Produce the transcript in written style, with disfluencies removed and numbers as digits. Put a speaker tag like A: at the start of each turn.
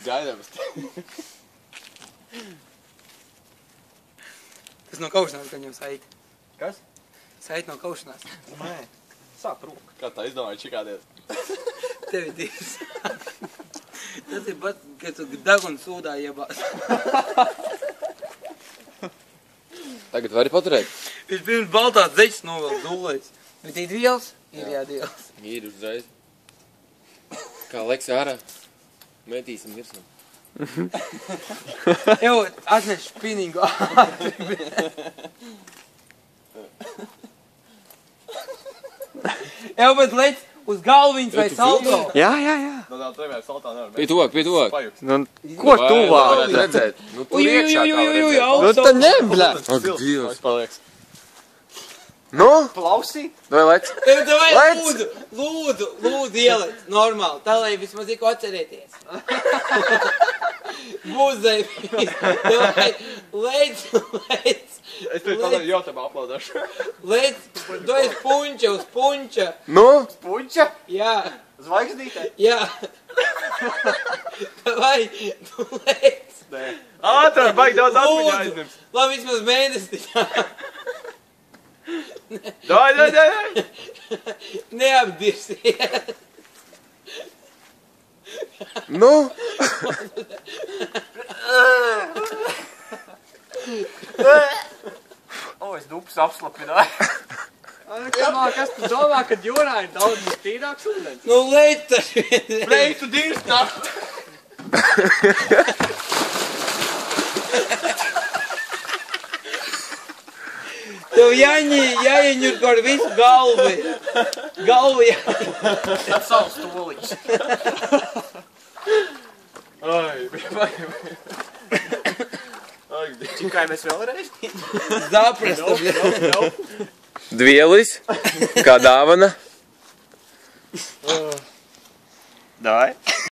A: Gaidāms.
B: Tas no kaušanās, gan jau saiti.
A: Kas?
B: Saiti no kaušanās.
A: Nē. Sāp roku. Kā tā izdomāja čikādies?
B: Tevi divas. Tas ir pat, kad tu degunu sūdā iebās.
C: Tagad vari paturēt?
B: Viņš pirms baltās zeķis novēl dūlēs. Bet ir vielas? Ir jādielas.
C: Ir uzreiz. Kā leks ārā. Metīsim virsmu.
B: Jau atneš spinningu ātri. Jau, bet lec uz galviņas vai salto.
D: Jā.
A: No tā tev saltā nevar.
C: Pie tuvāk.
D: Nu, ko tuvāk?
C: Varētu redzēt. Nu, tur iekšā kā var redzēt.
D: Nu, tad nebļā.
C: Ak, Dievs.
A: Palieks.
D: Nu?
A: Plausī?
D: Vai lec?
B: Davai,
D: Lec!
B: lūdzu ielec. Normāli. Tā, lai vismaz ik atcerēties. Būzei. Davai, lec.
A: Es pēc tam jautājumu aplaudāšu.
B: Lec, tu esi punča uz punča.
D: Nu?
A: Puņķa?
B: Jā,
A: Zvaigznītē?
B: jā. Davai, tu lec.
A: Nē. Ātrāk, baigi daudz atmiņā aizmirst.
B: Labi, vismaz mēnesi.
A: Dai.
B: Neapdirsies.
D: Nu?
A: O, es dupas apslapināju. Kas tu domā, kad jūrā ir daudz tīrāks ūdens?
B: Nu, lec taču vienreiz.
A: Lej, tu dirst nakti.
B: Tev jāieņur par visu galvi. Galvi jāieņur.
A: Tad savs toliņš. Ai, Čikai mēs vēlreiz?
B: Zaprasta.
C: Dvielis. Kā dāvana.
A: Dai.